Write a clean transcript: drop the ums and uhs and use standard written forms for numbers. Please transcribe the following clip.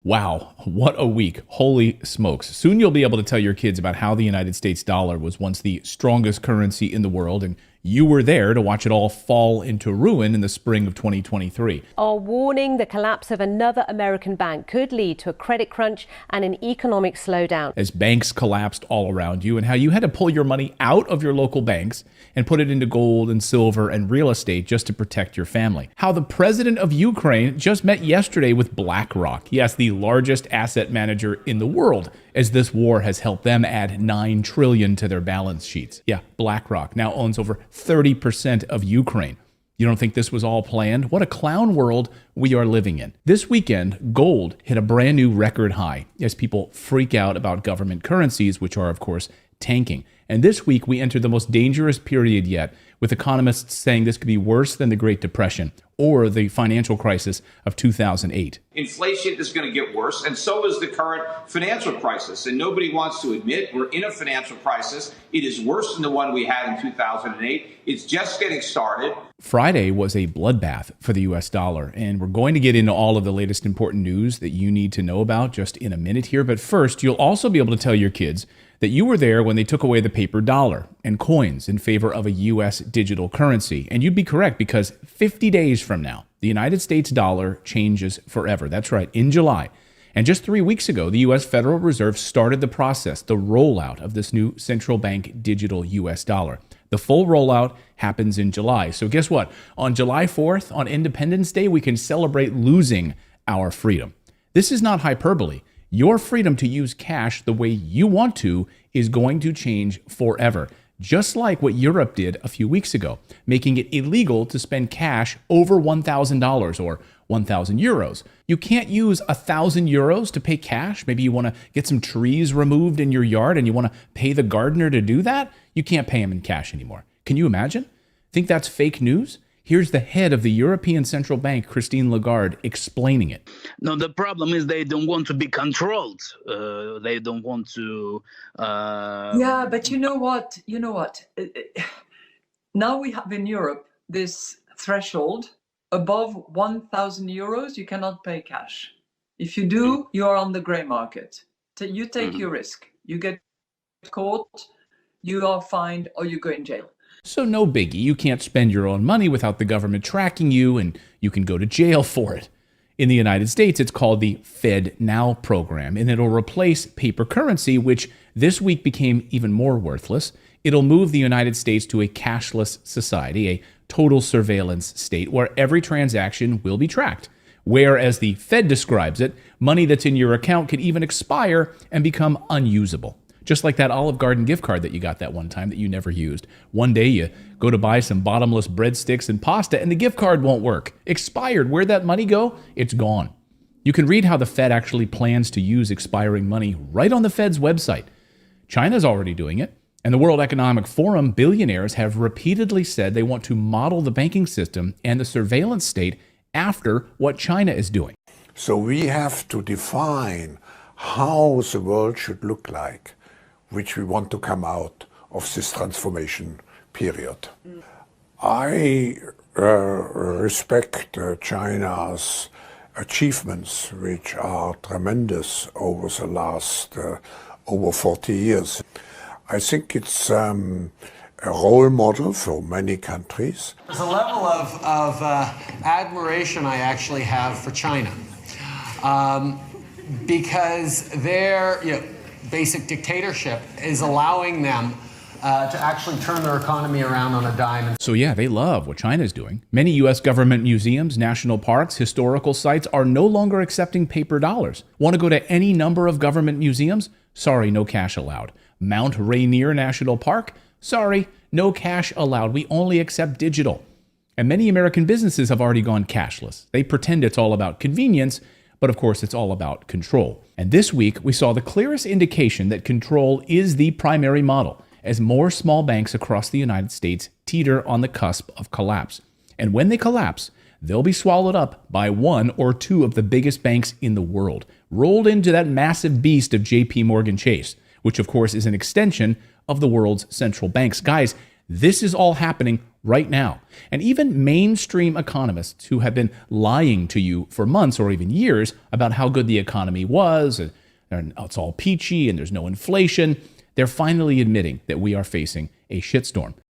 Wow, what a week. Holy smokes. Soon you'll be able to tell your kids about how the United States dollar was once the strongest currency in the world, and you were there to watch it all fall into ruin in the spring of 2023. Are warning the collapse of another American bank could lead to a credit crunch and an economic slowdown. As banks collapsed all around you, and how you had to pull your money out of your local banks and put it into gold and silver and real estate just to protect your family. How the president of Ukraine just met yesterday with BlackRock. Yes, the largest asset manager in the world, as this war has helped them add $9 trillion to their balance sheets. Yeah, BlackRock now owns over 30% of Ukraine. You don't think this was all planned? What a clown world we are living in. This weekend, gold hit a brand new record high as people freak out about government currencies, which are, of course, tanking. And this week, we enter the most dangerous period yet, with economists saying this could be worse than the Great Depression or the financial crisis of 2008. Inflation is going to get worse, and so is the current financial crisis. And nobody wants to admit we're in a financial crisis. It is worse than the one we had in 2008. It's just getting started. Friday was a bloodbath for the US dollar, and we're going to get into all of the latest important news that you need to know about just in a minute here. But first, you'll also be able to tell your kids that you were there when they took away the paper dollar and coins in favor of a US digital currency. And you'd be correct, because 50 days from now, the United States dollar changes forever. That's right, in July. And just 3 weeks ago, the US Federal Reserve started the process, the rollout of this new central bank digital US dollar. The full rollout happens in July. So guess what? On July 4th, on Independence Day, we can celebrate losing our freedom. This is not hyperbole. Your freedom to use cash the way you want to is going to change forever, just like what Europe did a few weeks ago, making it illegal to spend cash over $1,000 or 1,000 euros. You can't use 1,000 euros to pay cash. Maybe you want to get some trees removed in your yard and you want to pay the gardener to do that. You can't pay him in cash anymore. Can you imagine? Think that's fake news? Here's the head of the European Central Bank, Christine Lagarde, explaining it. No, the problem is they don't want to be controlled. They don't want to. Yeah, but you know what? Now we have in Europe this threshold above 1,000 euros. You cannot pay cash. If you do, you are on the gray market. You take your risk. You get caught, you are fined, or you go in jail. So no biggie, you can't spend your own money without the government tracking you, and you can go to jail for it. In the United States, it's called the FedNow program, and it'll replace paper currency, which this week became even more worthless. It'll move the United States to a cashless society, a total surveillance state where every transaction will be tracked. Where, as the Fed describes it, money that's in your account could even expire and become unusable. Just like that Olive Garden gift card that you got that one time that you never used. One day you go to buy some bottomless breadsticks and pasta and the gift card won't work. Expired. Where'd that money go? It's gone. You can read how the Fed actually plans to use expiring money right on the Fed's website. China's already doing it. And the World Economic Forum billionaires have repeatedly said they want to model the banking system and the surveillance state after what China is doing. So we have to define how the world should look like, which we want to come out of this transformation period. I respect China's achievements, which are tremendous over the last over 40 years. I think it's a role model for many countries. There's a level of admiration I actually have for China, because their basic dictatorship is allowing them to actually turn their economy around on a dime. So yeah, they love what China's doing. Many U.S. government museums, national parks, historical sites are no longer accepting paper dollars. Want to go to any number of government museums? Sorry, no cash allowed. Mount Rainier National Park? Sorry, no cash allowed. We only accept digital. And many American businesses have already gone cashless. They pretend it's all about convenience, but of course it's all about control. And this week, we saw the clearest indication that control is the primary model, as more small banks across the United States teeter on the cusp of collapse. And when they collapse, they'll be swallowed up by one or two of the biggest banks in the world, rolled into that massive beast of JP Morgan Chase, which of course is an extension of the world's central banks. Guys, This is all happening right now. And even mainstream economists who have been lying to you for months or even years about how good the economy was, and it's all peachy and there's no inflation, they're finally admitting that we are facing a shitstorm.